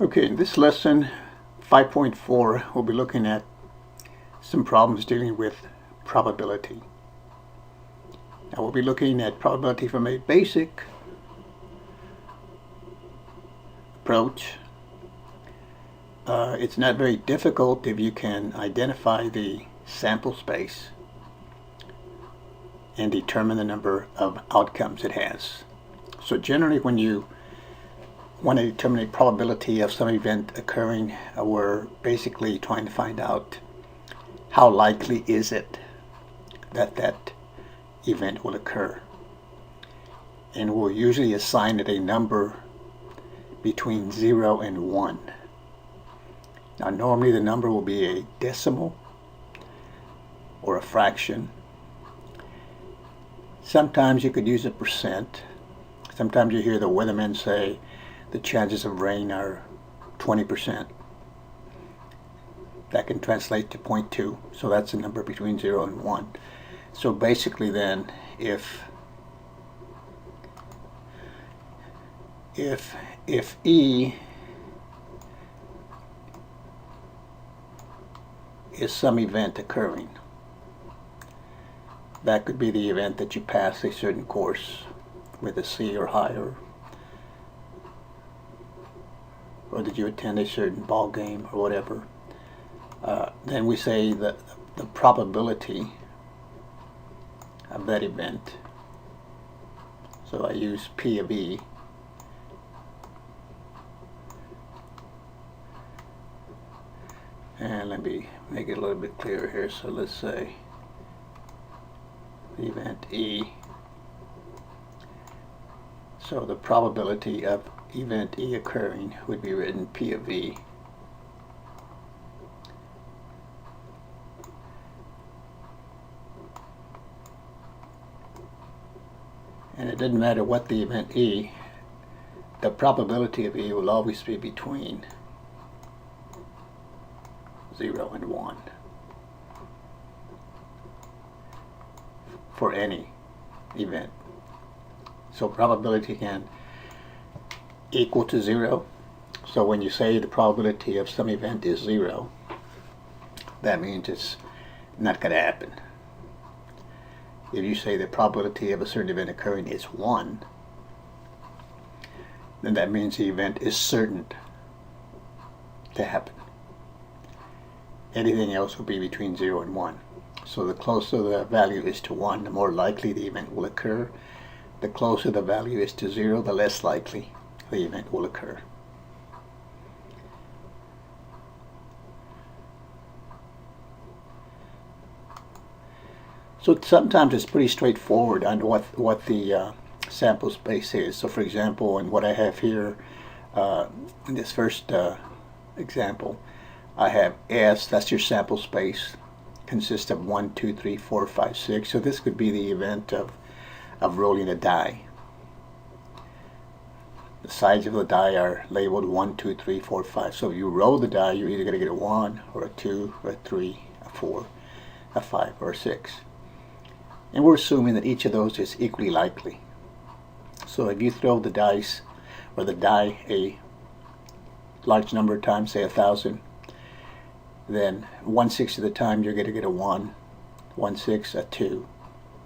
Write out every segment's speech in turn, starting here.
Okay, in this lesson 5.4, we'll be looking at some problems dealing with probability. Now we'll be looking at probability from a basic approach. It's not very difficult if you can identify the sample space and determine the number of outcomes it has. So generally when you want to determine a probability of some event occurring, we're basically trying to find out how likely is it that that event will occur. And we'll usually assign it a number between 0 and 1. Now normally the number will be a decimal or a fraction. Sometimes you could use a percent. Sometimes you hear the weathermen say the chances of rain are 20%. That can translate to 0.2, so that's a number between 0 and 1. So basically then, if E is some event occurring, that could be the event that you pass a certain course with a C or higher, or did you attend a certain ball game or whatever. Then we say that the probability of that event, so I use P of E, and let me make it a little bit clearer here. So let's say the event E, so the probability of event E occurring would be written P of E and it doesn't matter what the event E, the probability of E will always be between 0 and 1 for any event. So probability can equal to 0. So when you say the probability of some event is 0, that means it's not going to happen. If you say the probability of a certain event occurring is 1, then that means the event is certain to happen. Anything else will be between 0 and 1. So the closer the value is to 1, the more likely the event will occur. The closer the value is to 0, the less likely the event will occur. So sometimes it's pretty straightforward on what the sample space is. So for example, in what I have here, in this first example, I have S, that's your sample space, consists of 1, 2, 3, 4, 5, 6. So this could be the event of rolling a die. The sides of the die are labeled 1, 2, 3, 4, 5. So if you roll the die, you're either going to get a 1 or a 2 or a 3, a 4, a 5, or a 6. And we're assuming that each of those is equally likely. So if you throw the dice or the die a large number of times, say 1,000, then 1/6 of the time you're going to get a 1, 1/6, a 2,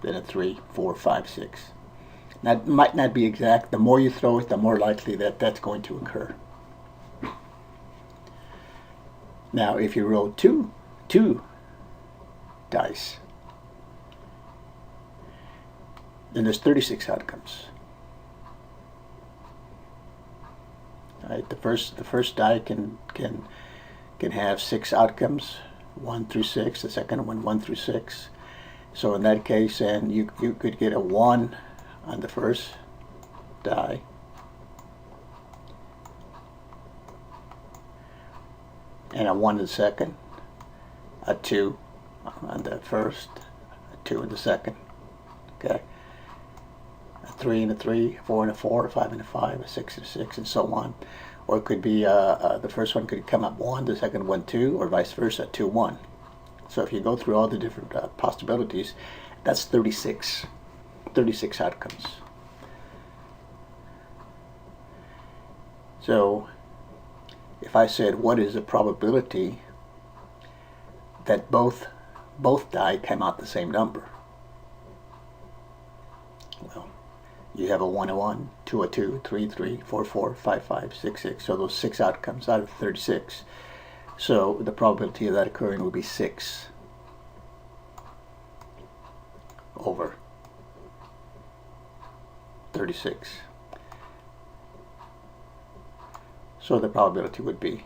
then a 3, 4, 5, 6. That might not be exact. The more you throw it, the more likely that that's going to occur. Now if you roll two dice, then there's 36 outcomes. All right, the first die can have 6 outcomes, 1 through 6. The second one, 1 through 6. So in that case, and you could get a 1 on the first die, and a 1 in the second, a 2 on the first, a 2 in the second. Okay. A 3 and a 3, a 4 and a 4, a 5 and a 5, a 6 and a 6, and so on. Or it could be the first one could come up 1, the second one 2, or vice versa, 2, 1. So if you go through all the different possibilities, that's 36 outcomes. So if I said, what is the probability that both die come out the same number? Well, you have a 1, a 1, 2, a 2, 3, 3, 4, 4, 5, 5, 6, 6. So those 6 outcomes out of 36. So the probability of that occurring would be 6 over 36. So the probability would be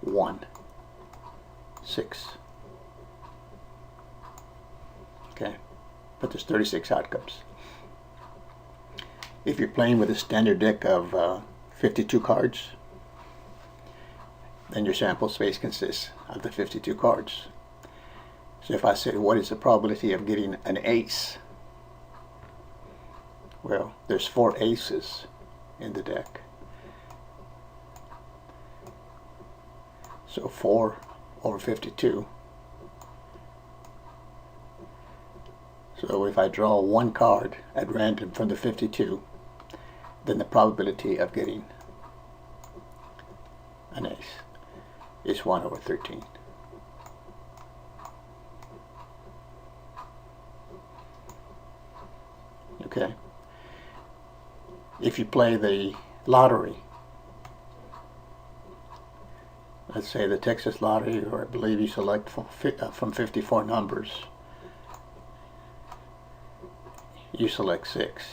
1, 6. Okay, but there's 36 outcomes. If you're playing with a standard deck of 52 cards, then your sample space consists of the 52 cards. So if I say, what is the probability of getting an ace? Well, there's 4 aces in the deck. So 4 over 52. So if I draw one card at random from the 52, then the probability of getting an ace is 1 over 13. Okay. If you play the lottery, let's say the Texas lottery, or I believe you select from 54 numbers, you select 6.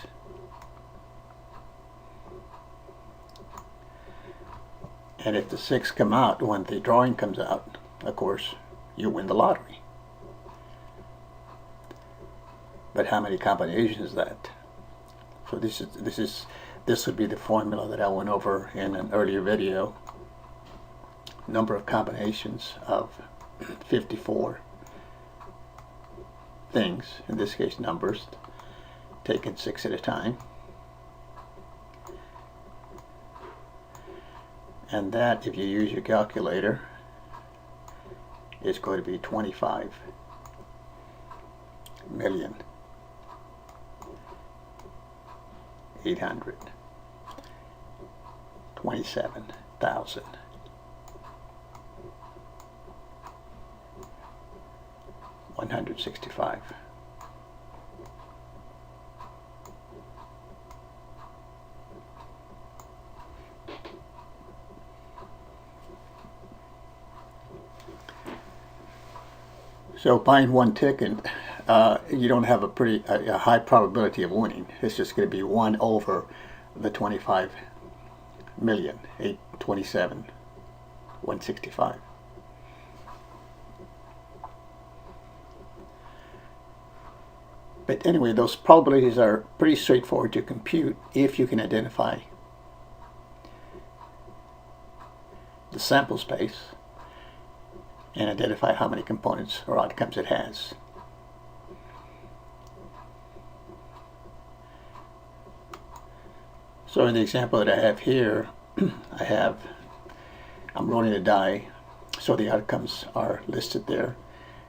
And if the 6 come out when the drawing comes out, of course, you win the lottery. But how many combinations is that? So this would be the formula that I went over in an earlier video. Number of combinations of 54 things, in this case numbers, taken 6 at a time. And that, if you use your calculator, is going to be 25 million 827,000 165. So buying one ticket, you don't have a high probability of winning. It's just going to be 1 over the 25 million 827 165. But anyway, those probabilities are pretty straightforward to compute if you can identify the sample space and identify how many components or outcomes it has. So in the example that I have here, I'm rolling a die, so the outcomes are listed there,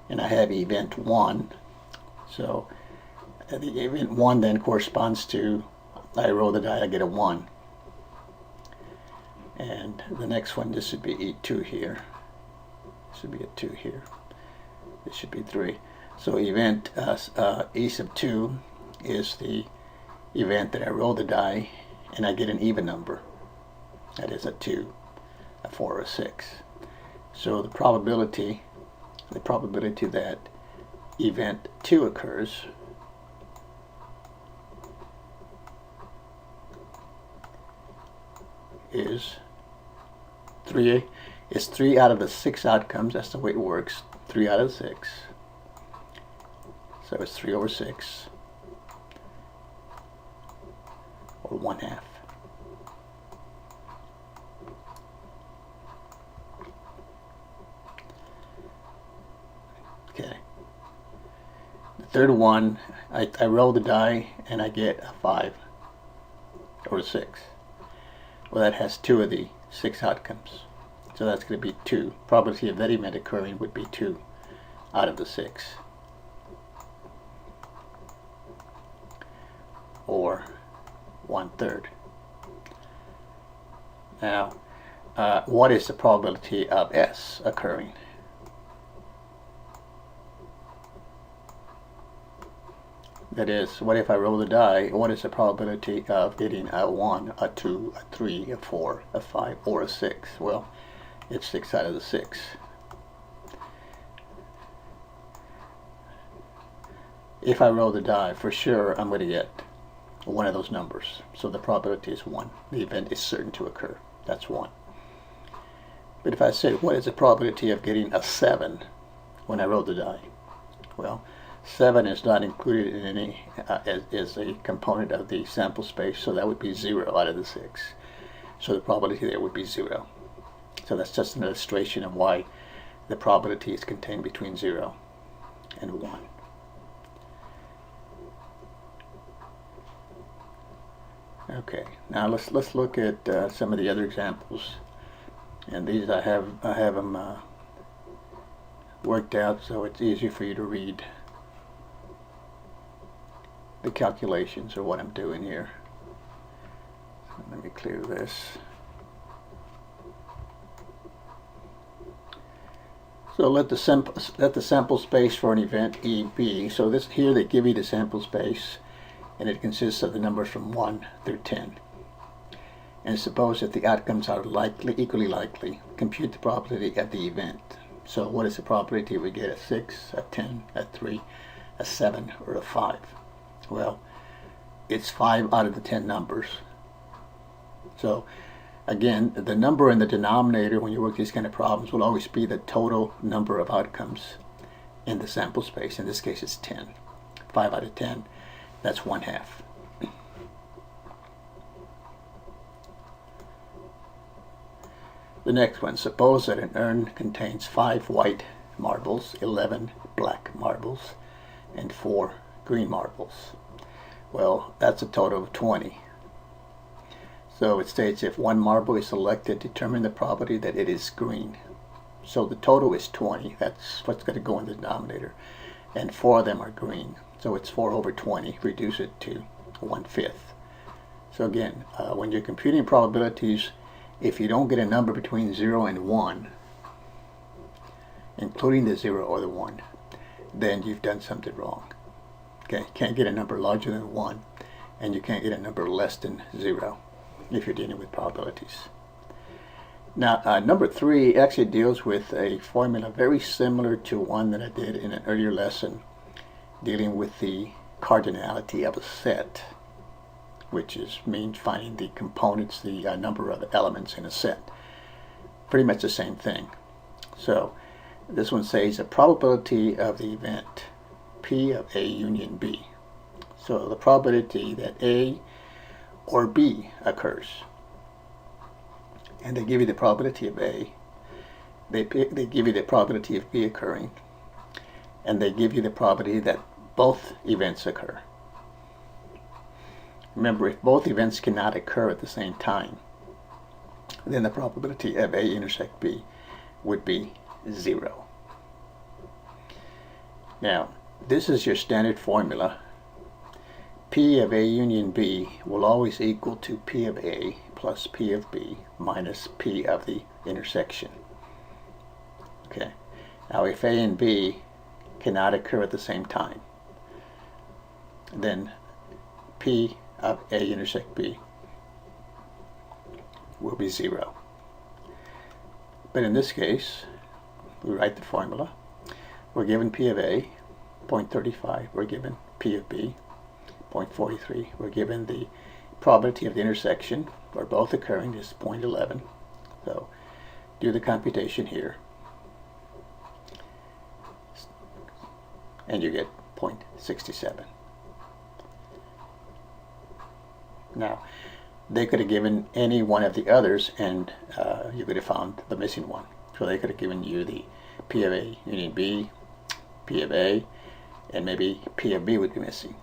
and I have event 1. So the event 1 then corresponds to, I roll the die, I get a 1. And the next one, this would be E2 here. This would be a 2 here. This should be 3. So event E sub 2 is the event that I roll the die and I get an even number. That is a 2, a 4, or a 6. So the probability that event 2 occurs is 3. It's 3 out of the 6 outcomes. That's the way it works. 3 out of 6. So it's 3 over 6, or 1/2. Okay. The third one, I roll the die and I get a 5 or a 6. Well, that has 2 of the 6 outcomes. So that's going to be 2. Probability of that event occurring would be 2 out of the 6. Or 1/3. Now, what is the probability of S occurring? That is, what if I roll the die, what is the probability of getting a 1, a 2, a 3, a 4, a 5, or a 6? Well, it's 6 out of the 6. If I roll the die, for sure I'm going to get one of those numbers. So the probability is 1. The event is certain to occur. That's 1. But if I say, what is the probability of getting a 7 when I roll the die? Well, 7 is not included in any, as a component of the sample space, so that would be 0 out of the 6. So the probability there would be 0. So that's just an illustration of why the probability is contained between 0 and 1. Okay, now let's look at some of the other examples, and these I have them worked out so it's easier for you to read the calculations or what I'm doing here. So let me clear this. So let the sample space for an event E be. So this here they give you the sample space, and it consists of the numbers from 1 through 10. And suppose that the outcomes are equally likely, compute the probability of the event. So what is the probability we get a 6, a 10, a 3, a 7, or a 5? Well, it's 5 out of the 10 numbers. So again, the number in the denominator when you work these kind of problems will always be the total number of outcomes in the sample space. In this case it's 10. 5 out of 10, that's 1/2. The next one, suppose that an urn contains 5 white marbles, 11 black marbles, and 4 green marbles. Well, that's a total of 20. So it states if 1 marble is selected, determine the probability that it is green. So the total is 20. That's what's going to go in the denominator. And 4 of them are green. So it's 4 over 20. Reduce it to 1/5. So again, when you're computing probabilities, if you don't get a number between 0 and 1, including the 0 or the 1, then you've done something wrong. Okay, can't get a number larger than 1, and you can't get a number less than 0 if you're dealing with probabilities. Now, number 3 actually deals with a formula very similar to one that I did in an earlier lesson dealing with the cardinality of a set, which means finding the components, the number of elements in a set. Pretty much the same thing. So this one says the probability of the event P of A union B. So the probability that A or B occurs. And they give you the probability of A. They give you the probability of B occurring. And they give you the probability that both events occur. Remember, if both events cannot occur at the same time, then the probability of A intersect B would be 0. Now, this is your standard formula. P of A union B will always equal to P of A plus P of B minus P of the intersection. Okay. Now, if A and B cannot occur at the same time, then P of A intersect B will be 0. But in this case, we write the formula. We're given P of A, 0.35. We're given P of B, 0.43. We're given the probability of the intersection for both occurring is 0.11. So do the computation here, and you get 0.67. Now, they could have given any one of the others, and you could have found the missing one. So they could have given you the P of A union B, P of A, and maybe P of B would be missing.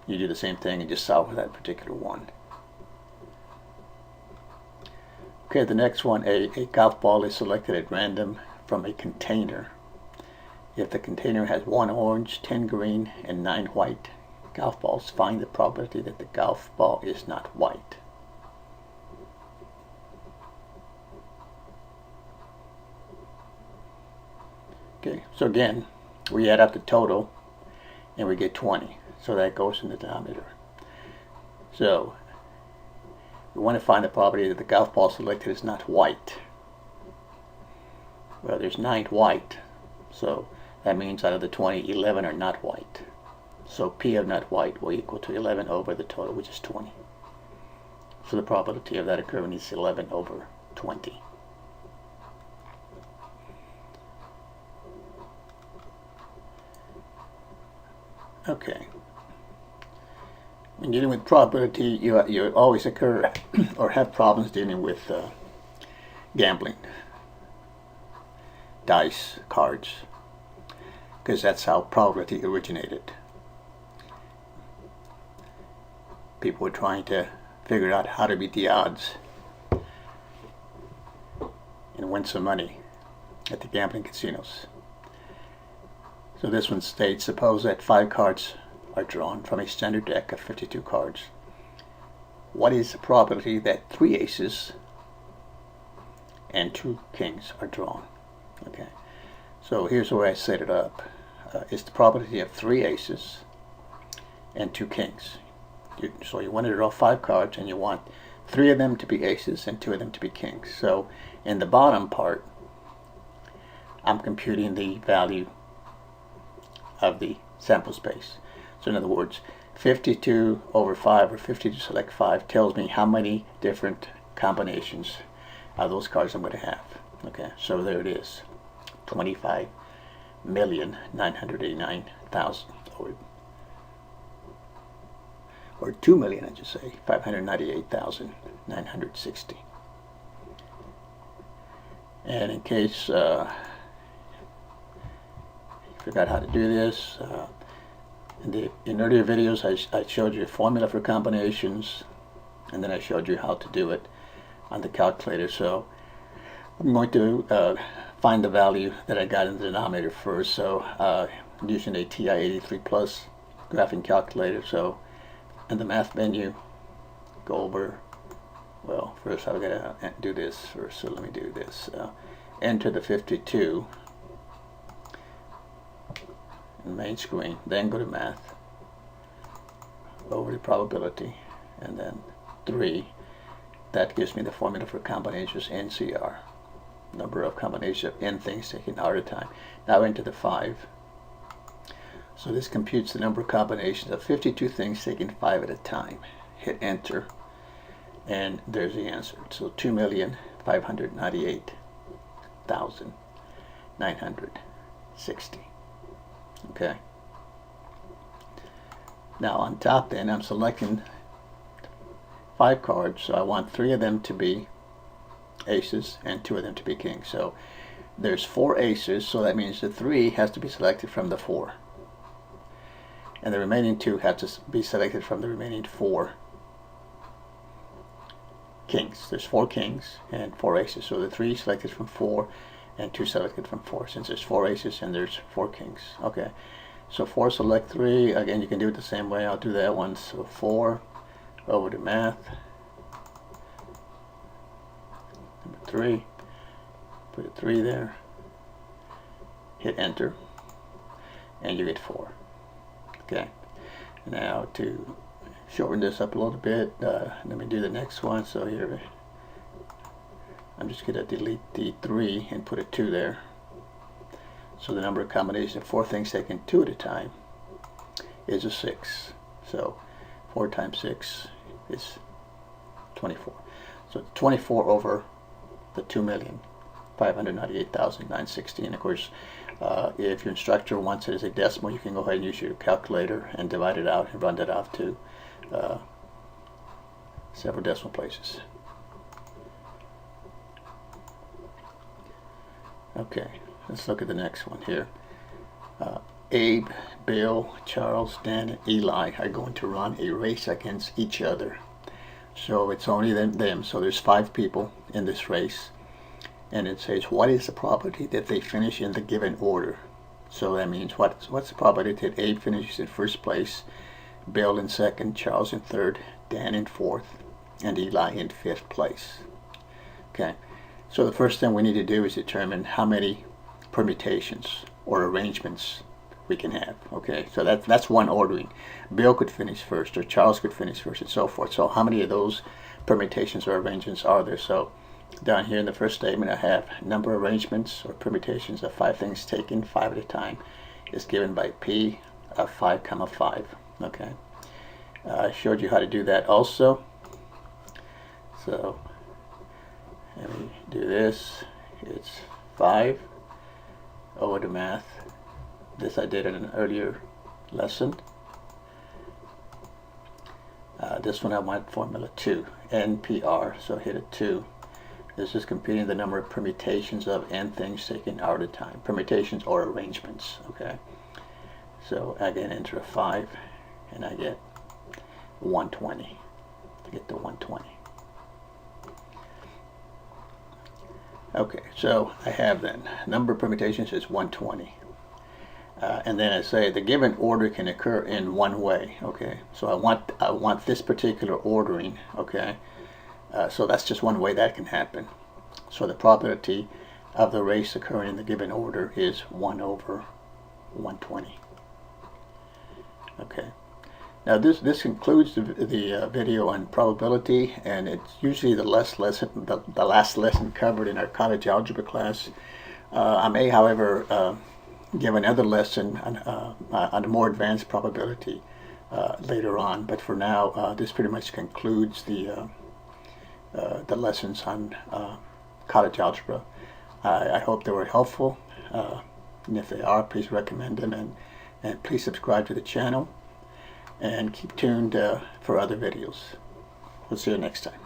You do the same thing and just solve for that particular one. Okay, the next one, a golf ball is selected at random from a container. If the container has 1 orange, 10 green, and 9 white golf balls, find the probability that the golf ball is not white. Okay, so again, we add up the total and we get 20. So that goes in the denominator. So we want to find the probability that the golf ball selected is not white. Well, there's 9 white, so that means out of the 20, 11 are not white. So P of not white will equal to 11 over the total, which is 20. So the probability of that occurring is 11 over 20. Okay. When dealing with probability, you always occur or have problems dealing with gambling, dice, cards, because that's how probability originated. People were trying to figure out how to beat the odds and win some money at the gambling casinos. So this one states, suppose that 5 cards are drawn from a standard deck of 52 cards. What is the probability that 3 aces and 2 kings are drawn? Okay, so here's the way I set it up. It's the probability of 3 aces and 2 kings. So you want to draw 5 cards and you want 3 of them to be aces and 2 of them to be kings. So in the bottom part, I'm computing the value of the sample space. So in other words, 52 over 5, or 50 to select 5, tells me how many different combinations of those cards I'm going to have. Okay, so there it is, 25,989,000, or 2 million, I just say, 598,960. And in case you forgot how to do this, in earlier videos I showed you a formula for combinations, and then I showed you how to do it on the calculator. So I'm going to find the value that I got in the denominator first. So I'm using a TI-83 Plus graphing calculator. So in the math menu, go over, well, first I've got to do this first, so let me do this. Enter the 52 in the main screen, then go to math, over the probability, and then 3. That gives me the formula for combinations, NCR, number of combinations of n things taken out at a time. Now enter the 5. So this computes the number of combinations of 52 things taken 5 at a time. Hit enter, and there's the answer. So 2,598,960. Okay. Now on top then, I'm selecting 5 cards, so I want 3 of them to be aces and 2 of them to be kings. So there's 4 aces, so that means the 3 has to be selected from the 4. And the remaining 2 have to be selected from the remaining 4 kings. There's 4 kings and 4 aces, so the 3 selected from 4 and 2 selected from 4, since there's 4 aces and there's 4 kings. Okay, so 4 select 3. Again, you can do it the same way. I'll do that one. So 4 over to math, number 3, put a 3 there, hit enter, and you get 4. Okay, now to shorten this up a little bit, let me do the next one. So here I'm just going to delete the 3 and put a 2 there. So the number of combinations of 4 things taken 2 at a time is a 6. So 4 times 6 is 24. So 24 over the 2,598,960. And of course, if your instructor wants it as a decimal, you can go ahead and use your calculator and divide it out and run that off to several decimal places. Okay, let's look at the next one here. Abe, Bill, Charles, Dan, and Eli are going to run a race against each other. So it's only them. So there's 5 people in this race. And it says, what is the probability that they finish in the given order? So that means what's the probability that Abe finishes in first place, Bill in second, Charles in third, Dan in fourth, and Eli in 5th place. Okay, so the first thing we need to do is determine how many permutations or arrangements we can have. Okay, so that's one ordering. Bill could finish first, or Charles could finish first, and so forth. So how many of those permutations or arrangements are there? So down here in the first statement, I have number of arrangements or permutations of 5 things taken 5 at a time is given by P of 5 comma 5. Okay, I showed you how to do that also. So let me do this. It's 5 over to math. This I did in an earlier lesson. This one I want formula 2, NPR, so hit a 2. This is computing the number of permutations of n things taken hour at a time. Permutations or arrangements, okay? So again, enter a 5, and I get 120. To get to 120. Okay, so I have then, number of permutations is 120. And then I say the given order can occur in one way. Okay, so I want this particular ordering. Okay, so that's just one way that can happen. So the probability of the race occurring in the given order is 1 over 120. Okay, now this concludes the video on probability, and it's usually the last lesson covered in our college algebra class. I may, however, give another lesson on a more advanced probability later on, but for now this pretty much concludes the lessons on college algebra. I hope they were helpful, and if they are, please recommend them, and please subscribe to the channel and keep tuned for other videos. We'll see you next time.